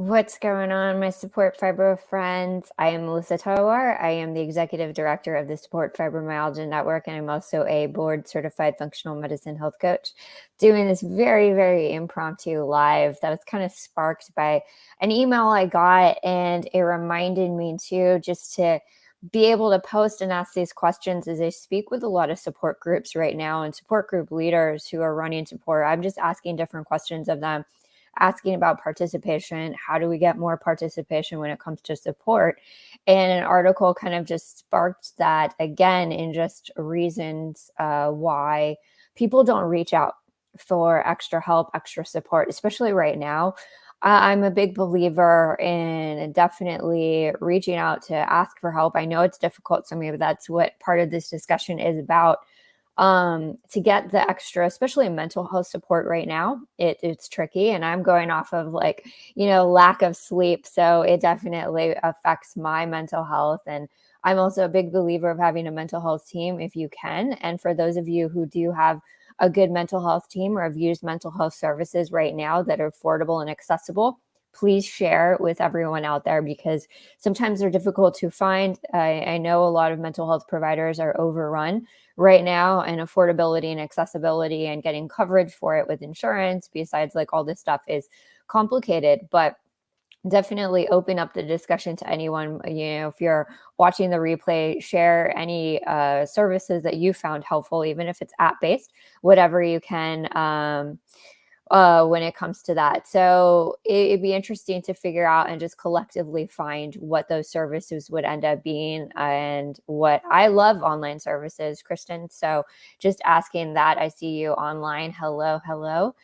What's going on, my Support Fibro friends? I am Melissa Tawar. I am the Executive Director of the Support Fibromyalgia Network, and I'm also a board-certified functional medicine health coach, doing this very, very impromptu live that was kind of sparked by an email I got, and it reminded me too just to be able to post and ask these questions as I speak with a lot of support groups right now and support group leaders who are running support. I'm just asking different questions of them, asking about participation. How do we get more participation when it comes to support? And an article kind of just sparked that again in just reasons why people don't reach out for extra help, extra support, especially right now. I'm a big believer in definitely reaching out to ask for help. I know it's difficult. So maybe that's what part of this discussion is about, to get the extra, especially mental health support right now. It's tricky, and I'm going off of lack of sleep. So it definitely affects my mental health. And I'm also a big believer of having a mental health team if you can. And for those of you who do have a good mental health team or have used mental health services right now that are affordable and accessible, please share with everyone out there because sometimes they're difficult to find. I know a lot of mental health providers are overrun right now, and affordability and accessibility and getting coverage for it with insurance, besides like all this stuff, is complicated. But definitely open up the discussion to anyone. If you're watching the replay, share any services that you found helpful, even if it's app-based, whatever you can, when it comes to that. So it'd be interesting to figure out and just collectively find what those services would end up being. And what I love online services, Kristen. So just asking that. I see you online. Hello, hello.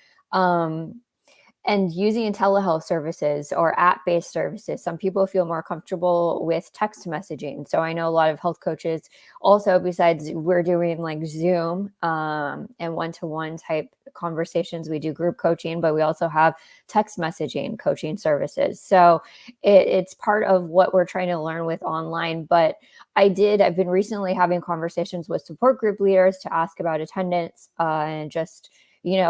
And using telehealth services or app-based services. Some people feel more comfortable with text messaging. So I know a lot of health coaches also, besides we're doing like Zoom and one-to-one type conversations, we do group coaching, but we also have text messaging coaching services. So it's part of what we're trying to learn with online. But I've been recently having conversations with support group leaders to ask about attendance and just,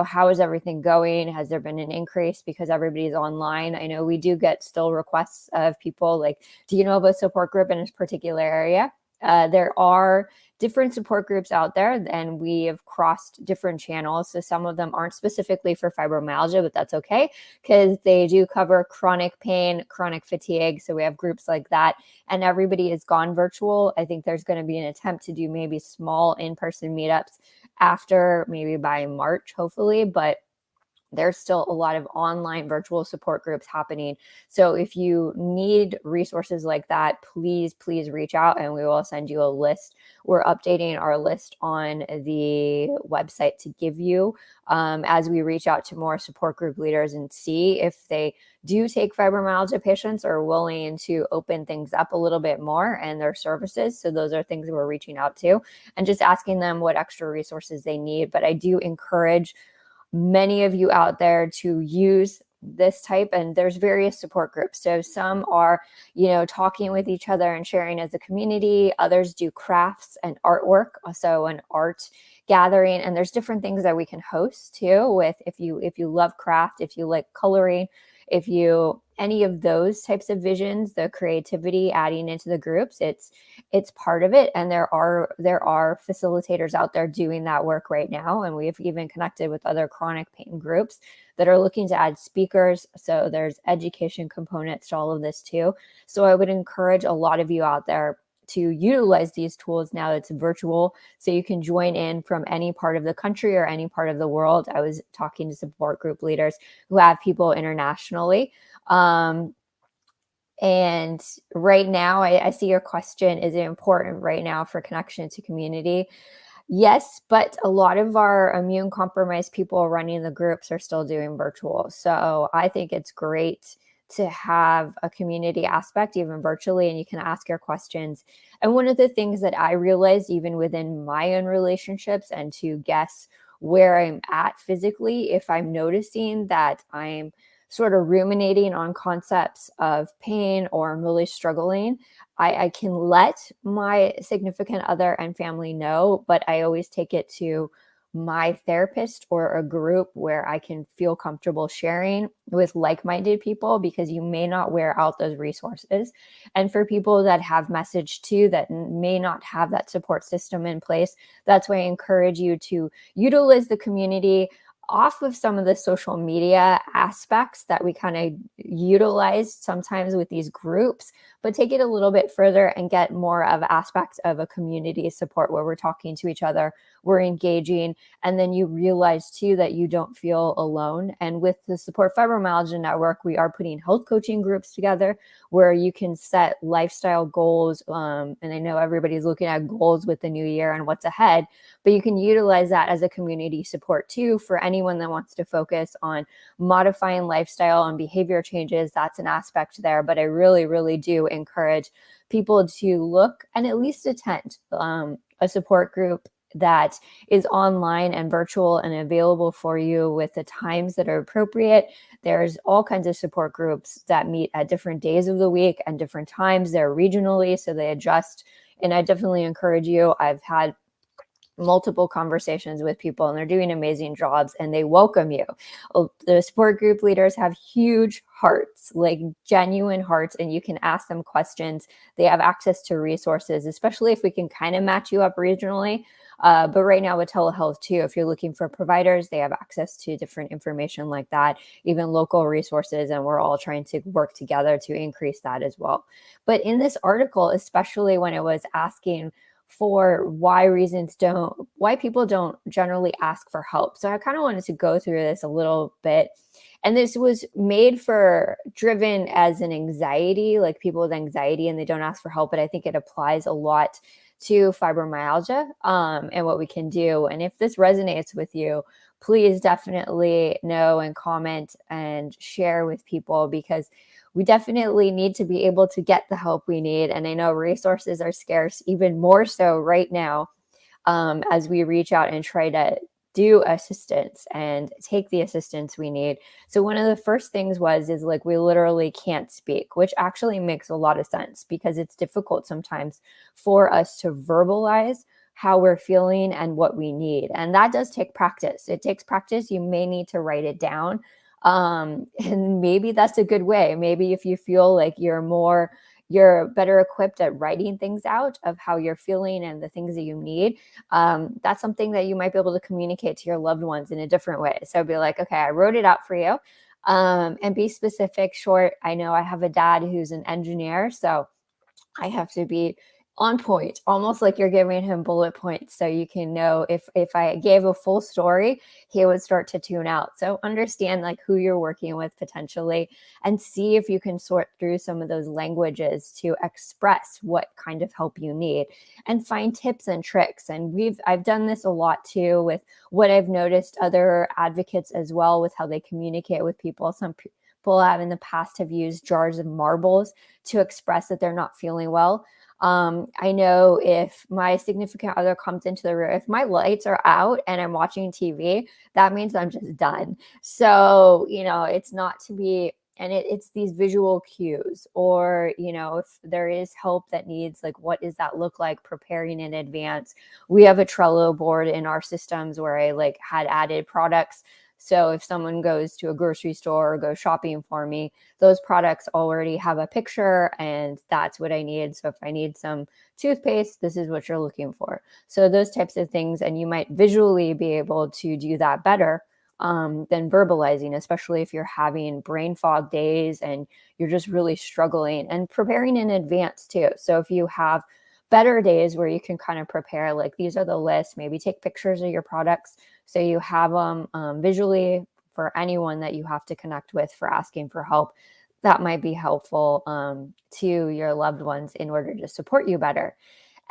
how is everything going? Has there been an increase because everybody's online? I know we do get still requests of people like, do you know of a support group in this particular area? There are different support groups out there, and we have crossed different channels. So some of them aren't specifically for fibromyalgia, but that's okay because they do cover chronic pain, chronic fatigue. So we have groups like that, and everybody has gone virtual. I think there's going to be an attempt to do maybe small in-person meetups after, maybe by March, hopefully, but there's still a lot of online virtual support groups happening. So if you need resources like that, please reach out and we will send you a list. We're updating our list on the website to give you as we reach out to more support group leaders and see if they do take fibromyalgia patients or are willing to open things up a little bit more and their services. So those are things that we're reaching out to and just asking them what extra resources they need. But I do encourage many of you out there to use this type, and there's various support groups. So some are, talking with each other and sharing as a community. Others do crafts and artwork, so an art gathering. And there's different things that we can host too with, if you love craft, if you like coloring, if you any of those types of visions, the creativity adding into the groups, it's part of it. And there are facilitators out there doing that work right now. And we've even connected with other chronic pain groups that are looking to add speakers. So there's education components to all of this too. So I would encourage a lot of you out there to utilize these tools now that it's virtual, so you can join in from any part of the country or any part of the world. I was talking to support group leaders who have people internationally. And right now, I see your question, is it important right now for connection to community? Yes, but a lot of our immune compromised people running the groups are still doing virtual. So I think it's great to have a community aspect, even virtually, and you can ask your questions. And one of the things that I realized, even within my own relationships, and to guess where I'm at physically, if I'm noticing that I'm sort of ruminating on concepts of pain or I'm really struggling, I can let my significant other and family know, but I always take it to my therapist or a group where I can feel comfortable sharing with like-minded people, because you may not wear out those resources. And for people that have messaged too that may not have that support system in place, that's why I encourage you to utilize the community off of some of the social media aspects that we kind of utilize sometimes with these groups, but take it a little bit further and get more of aspects of a community support where we're talking to each other, we're engaging, and then you realize too that you don't feel alone. And with the Support Fibromyalgia Network, we are putting health coaching groups together where you can set lifestyle goals. And I know everybody's looking at goals with the new year and what's ahead, but you can utilize that as a community support too for anyone that wants to focus on modifying lifestyle and behavior changes. That's an aspect there, but I really, really do encourage people to look and at least attend a support group that is online and virtual and available for you with the times that are appropriate. There's all kinds of support groups that meet at different days of the week and different times. They're regionally, so they adjust. And I definitely encourage you. I've had multiple conversations with people and they're doing amazing jobs and they welcome you. The support group leaders have huge hearts, like genuine hearts, and you can ask them questions. They have access to resources, especially if we can kind of match you up regionally. But right now with telehealth too, if you're looking for providers, they have access to different information like that, even local resources. And we're all trying to work together to increase that as well. But in this article, especially when it was asking for why people don't generally ask for help. So I kind of wanted to go through this a little bit. And this was driven as an anxiety, like people with anxiety and they don't ask for help. But I think it applies a lot to fibromyalgia and what we can do. And if this resonates with you, please definitely know and comment and share with people, because we definitely need to be able to get the help we need. And I know resources are scarce, even more so right now, as we reach out and try to do assistance and take the assistance we need. So one of the first things is like, we literally can't speak, which actually makes a lot of sense because it's difficult sometimes for us to verbalize how we're feeling and what we need. And that does take practice. It takes practice. You may need to write it down. And maybe that's a good way. Maybe if you feel like you're better equipped at writing things out of how you're feeling and the things that you need. That's something that you might be able to communicate to your loved ones in a different way. So be like, okay, I wrote it out for you. And be specific, short. I know I have a dad who's an engineer, so I have to be on point, almost like you're giving him bullet points. So you can know if I gave a full story, he would start to tune out. So understand like who you're working with potentially and see if you can sort through some of those languages to express what kind of help you need and find tips and tricks. And I've done this a lot too with what I've noticed other advocates as well with how they communicate with people. Some people have in the past have used jars of marbles to express that they're not feeling well. I know if my significant other comes into the room, if my lights are out and I'm watching TV, that means I'm just done. So, it's not to be, and it's these visual cues, or, if there is help that needs, like, what does that look like, preparing in advance. We have a Trello board in our systems where I had added products. So if someone goes to a grocery store or goes shopping for me, those products already have a picture and that's what I need. So if I need some toothpaste, this is what you're looking for. So those types of things, and you might visually be able to do that better than verbalizing, especially if you're having brain fog days and you're just really struggling, and preparing in advance too. So if you have better days where you can kind of prepare, like these are the lists, maybe take pictures of your products so you have them visually for anyone that you have to connect with for asking for help. That might be helpful to your loved ones in order to support you better.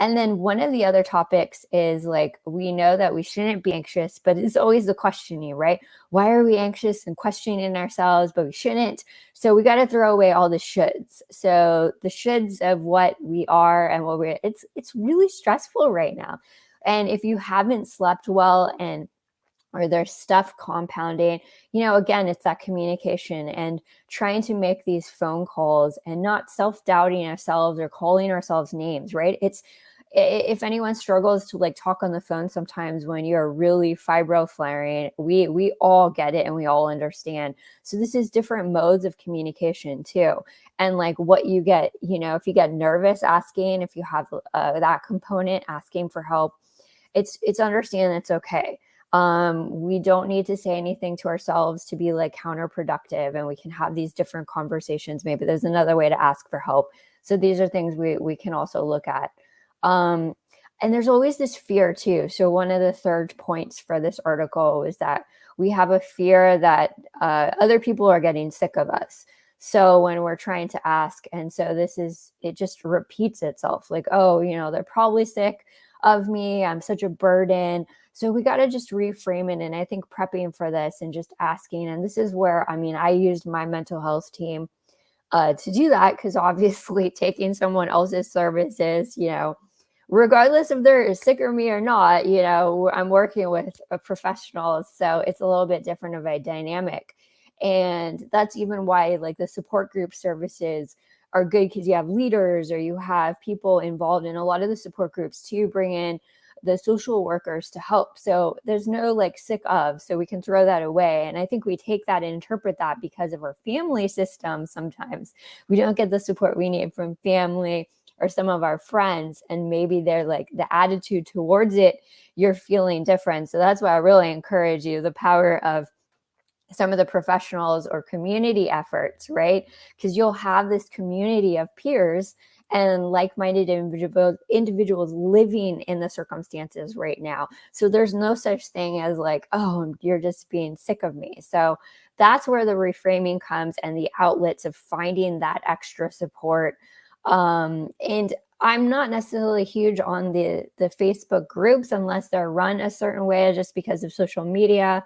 And then one of the other topics is we know that we shouldn't be anxious, but it's always the questioning, right? Why are we anxious and questioning ourselves, but we shouldn't? So we got to throw away all the shoulds. So the shoulds of what we are and it's really stressful right now. And if you haven't slept well or there's stuff compounding, again, it's that communication and trying to make these phone calls and not self-doubting ourselves or calling ourselves names, right? if anyone struggles to like talk on the phone sometimes when you're really fibro flaring, we all get it and we all understand. So this is different modes of communication too. And like what you get, you know, if you get nervous asking, if you have that component asking for help, it's understand it's okay. We don't need to say anything to ourselves to be like counterproductive, and we can have these different conversations. Maybe there's another way to ask for help. So these are things we can also look at. Um, and there's always this fear too. So one of the third points for this article is that we have a fear that other people are getting sick of us. So when we're trying to ask, and so it just repeats itself like, oh, you know, they're probably sick of me. I'm such a burden. So we got to just reframe it. And I think prepping for this and just asking, and this is where, I mean, I used my mental health team to do that, because obviously taking someone else's services, you know, regardless if they're sick of me or not, you know, I'm working with a professional. So it's a little bit different of a dynamic. And that's even why like the support group services are good, because you have leaders or you have people involved in a lot of the support groups to bring in the social workers to help. So there's no like sick of, so we can throw that away. And I think we take that and interpret that because of our family system. Sometimes we don't get the support we need from family or some of our friends, and maybe they're like the attitude towards it, you're feeling different. So that's why I really encourage you, the power of some of the professionals or community efforts, right? Because you'll have this community of peers and like-minded individuals living in the circumstances right now. So there's no such thing as like, oh, you're just being sick of me. So that's where the reframing comes, and the outlets of finding that extra support. And I'm not necessarily huge on the Facebook groups unless they're run a certain way, just because of social media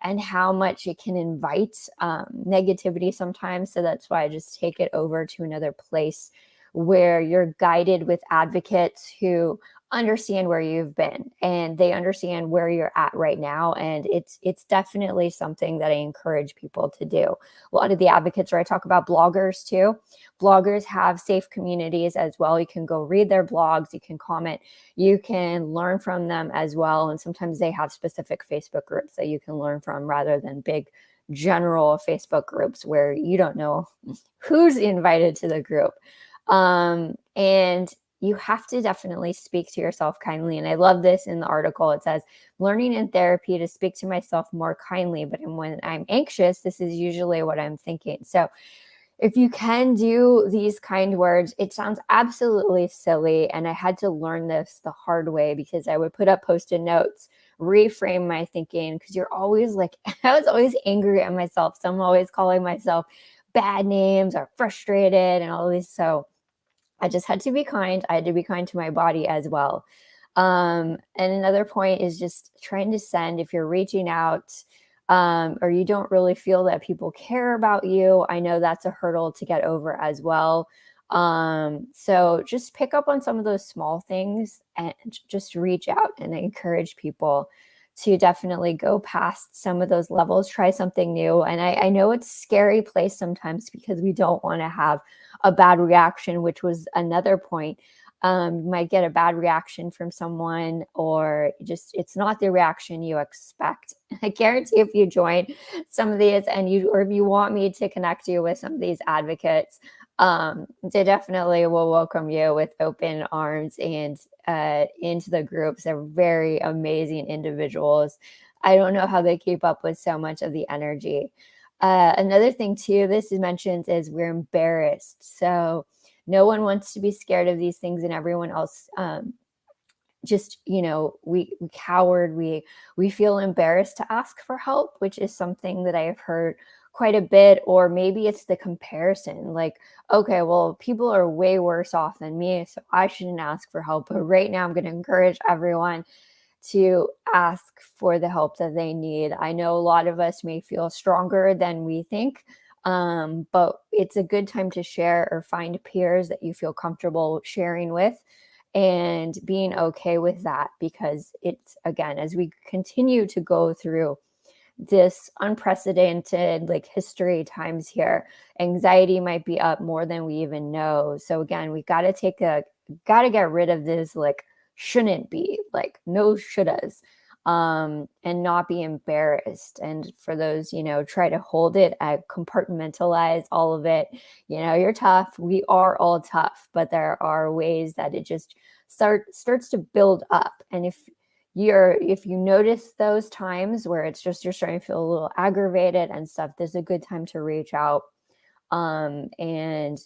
and how much it can invite negativity sometimes. So that's why I just take it over to another place where you're guided with advocates who understand where you've been and they understand where you're at right now. And it's definitely something that I encourage people to do. A lot of the advocates, where I talk about bloggers too. Bloggers have safe communities as well. You can go read their blogs, you can comment, you can learn from them as well. And sometimes they have specific Facebook groups that you can learn from, rather than big general Facebook groups where you don't know who's invited to the group. And you have to definitely speak to yourself kindly. And I love this in the article. It says, learning in therapy to speak to myself more kindly, but when I'm anxious, this is usually what I'm thinking. So if you can do these kind words, it sounds absolutely silly. And I had to learn this the hard way, because I would put up Post-it notes, reframe my thinking, because you're always like, I was always angry at myself. So I'm always calling myself bad names or frustrated and all this. So I just had to be kind. I had to be kind to my body as well. And another point is just trying to send, if you're reaching out or you don't really feel that people care about you, I know that's a hurdle to get over as well. So just pick up on some of those small things and just reach out. And I encourage people to definitely go past some of those levels, try something new. And I know it's a scary place sometimes, because we don't want to have a bad reaction, which was another point. You might get a bad reaction from someone, or just it's not the reaction you expect. I guarantee if you join some of these or if you want me to connect you with some of these advocates, they definitely will welcome you with open arms and into the groups. They're very amazing individuals. I don't know how they keep up with so much of the energy. Another thing too, this is mentioned, is we're embarrassed. So no one wants to be scared of these things, and everyone else just, you know, we cowered, we feel embarrassed to ask for help, which is something that I have heard quite a bit. Or maybe it's the comparison, like, okay, well, people are way worse off than me, so I shouldn't ask for help. But right now I'm going to encourage everyone to ask for the help that they need. I know a lot of us may feel stronger than we think, but it's a good time to share or find peers that you feel comfortable sharing with, and being okay with that, because it's, again, as we continue to go through this unprecedented like history times here, anxiety might be up more than we even know. So again, we got to get rid of this like shouldn't be, like no shouldas, and not be embarrassed. And for those, try to hold it, compartmentalize all of it. You're tough. We are all tough, but there are ways that it just starts to build up. And if you notice those times where it's just you're starting to feel a little aggravated and stuff, there's a good time to reach out, and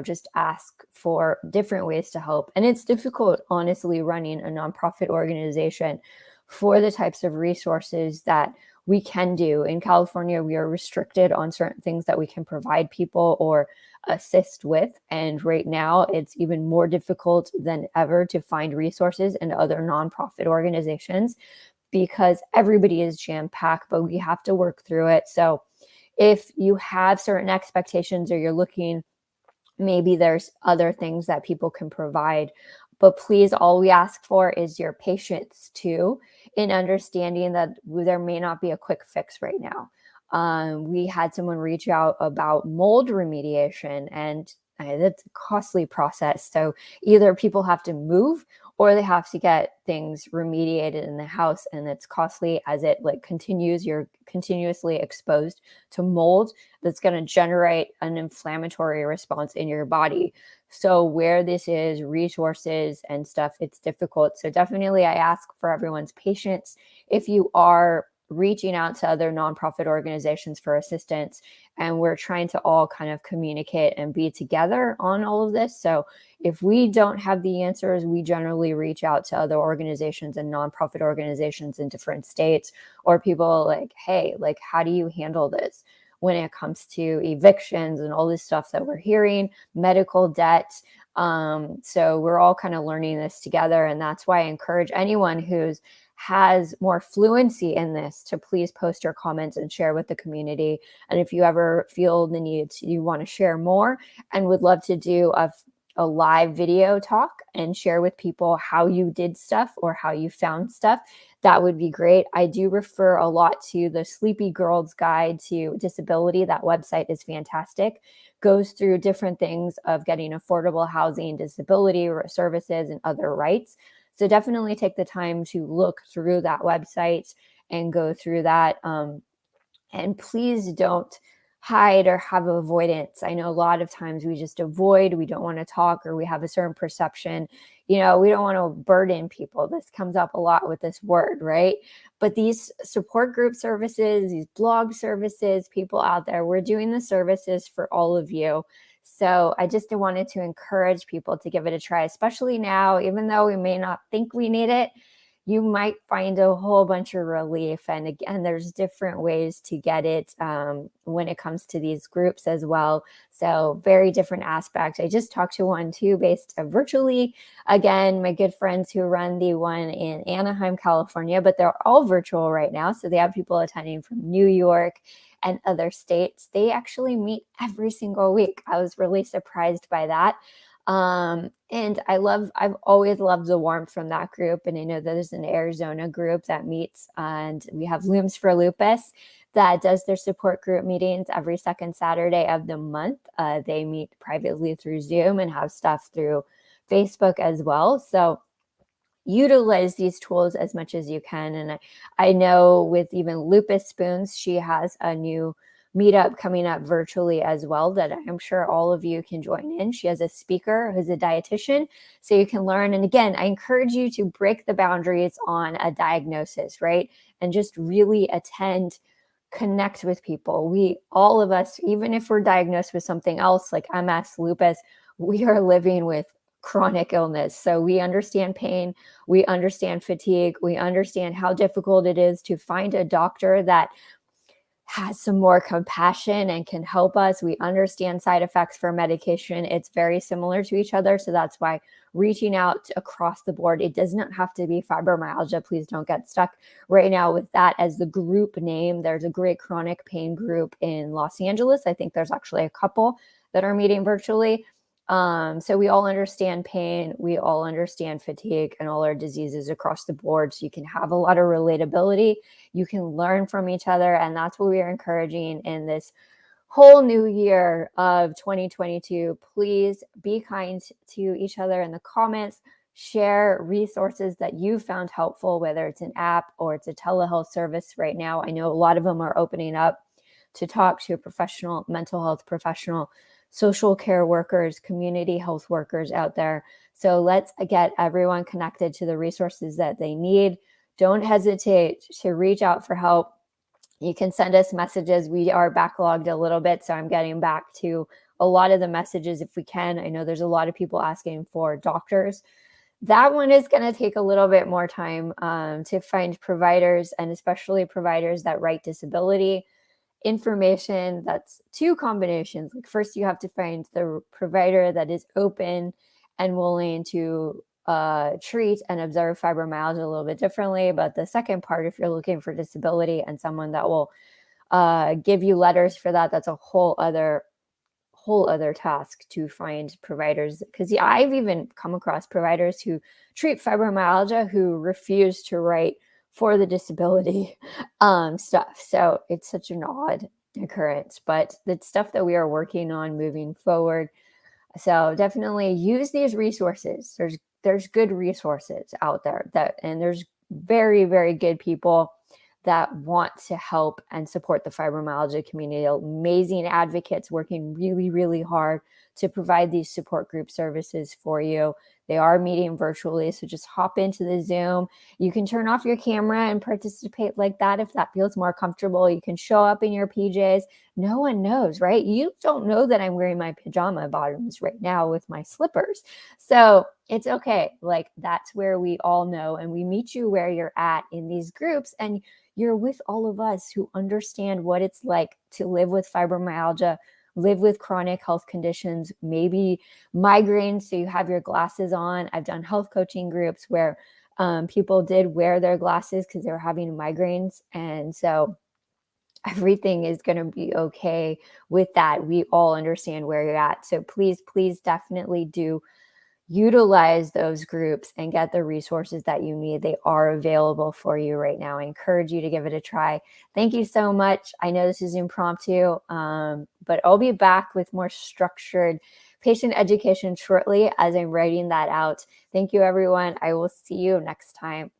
just ask for different ways to help. And it's difficult, honestly, running a nonprofit organization for the types of resources that we can do. In California, we are restricted on certain things that we can provide people or assist with. And right now, it's even more difficult than ever to find resources in other nonprofit organizations because everybody is jam-packed, but we have to work through it. So if you have certain expectations or you're looking, maybe there's other things that people can provide. But please, all we ask for is your patience too, in understanding that there may not be a quick fix right now. We had someone reach out about mold remediation, and that's a costly process. So either people have to move or they have to get things remediated in the house, and it's costly as it you're continuously exposed to mold that's going to generate an inflammatory response in your body. So where this is resources and stuff, it's difficult. So definitely I ask for everyone's patience. If you are reaching out to other nonprofit organizations for assistance, and we're trying to all kind of communicate and be together on all of this. So if we don't have the answers, we generally reach out to other organizations and nonprofit organizations in different states, or people like, hey, how do you handle this when it comes to evictions and all this stuff that we're hearing, medical debt. So we're all kind of learning this together. And that's why I encourage anyone who's has more fluency in this to please post your comments and share with the community. And if you ever feel the need you want to share more and would love to do a live video talk and share with people how you did stuff or how you found stuff, that would be great. I do refer a lot to the Sleepy Girl's Guide to Disability. That website is fantastic. Goes through different things of getting affordable housing, disability services, and other rights. So definitely take the time to look through that website and go through that. And please don't hide or have avoidance. I know a lot of times we just avoid, we don't want to talk, or we have a certain perception. We don't want to burden people. This comes up a lot with this word, right? But these support group services, these blog services, people out there, we're doing the services for all of you. So I just wanted to encourage people to give it a try, especially now, even though we may not think we need it. You might find a whole bunch of relief. And again, there's different ways to get it when it comes to these groups as well. So very different aspects. I just talked to one too, based virtually. Again, my good friends who run the one in Anaheim, California, but they're all virtual right now. So they have people attending from New York and other states. They actually meet every single week. I was really surprised by that. And I've always loved the warmth from that group. And I know there's an Arizona group that meets, and we have Looms for Lupus that does their support group meetings every second Saturday of the month. They meet privately through Zoom and have stuff through Facebook as well. So utilize these tools as much as you can. And I know with even Lupus Spoons, she has a new meetup coming up virtually as well that I'm sure all of you can join in. She has a speaker who's a dietitian, so you can learn. And again, I encourage you to break the boundaries on a diagnosis, right? And just really attend, connect with people. All of us, even if we're diagnosed with something else like MS, lupus, we are living with chronic illness. So we understand pain, we understand fatigue, we understand how difficult it is to find a doctor that has some more compassion and can help us. We understand side effects for medication. It's very similar to each other. So that's why reaching out across the board, it does not have to be fibromyalgia. Please don't get stuck right now with that as the group name. There's a great chronic pain group in Los Angeles. I think there's actually a couple that are meeting virtually. So we all understand pain, we all understand fatigue and all our diseases across the board. So you can have a lot of relatability, you can learn from each other. And that's what we are encouraging in this whole new year of 2022. Please be kind to each other in the comments, share resources that you found helpful, whether it's an app or it's a telehealth service right now. I know a lot of them are opening up to talk to a professional, mental health professional, social care workers, community health workers out there. So let's get everyone connected to the resources that they need. Don't hesitate to reach out for help. You can send us messages. We are backlogged a little bit, so I'm getting back to a lot of the messages if we can. I know there's a lot of people asking for doctors. That one is going to take a little bit more time to find providers, and especially providers that write disability information. That's two combinations. Like, first, you have to find the provider that is open and willing to treat and observe fibromyalgia a little bit differently. But the second part, if you're looking for disability and someone that will give you letters for that, that's a whole other task to find providers. Because I've even come across providers who treat fibromyalgia who refuse to write for the disability stuff. So it's such an odd occurrence, but it's stuff that we are working on moving forward. So definitely use these resources. There's good resources out there and there's very, very good people that want to help and support the fibromyalgia community. Amazing advocates working really, really hard to provide these support group services for you. They are meeting virtually, so just hop into the Zoom. You can turn off your camera and participate like that if that feels more comfortable. You can show up in your PJs. No one knows, right? You don't know that I'm wearing my pajama bottoms right now with my slippers. So it's okay. Like, that's where we all know, and we meet you where you're at in these groups, and you're with all of us who understand what it's like to live with fibromyalgia, live with chronic health conditions, maybe migraines, so you have your glasses on. I've done health coaching groups where people did wear their glasses because they were having migraines. And so everything is going to be okay with that. We all understand where you're at. So please, please definitely do utilize those groups and get the resources that you need. They are available for you right now. I encourage you to give it a try. Thank you so much. I know this is impromptu, but I'll be back with more structured patient education shortly as I'm writing that out. Thank you, everyone. I will see you next time.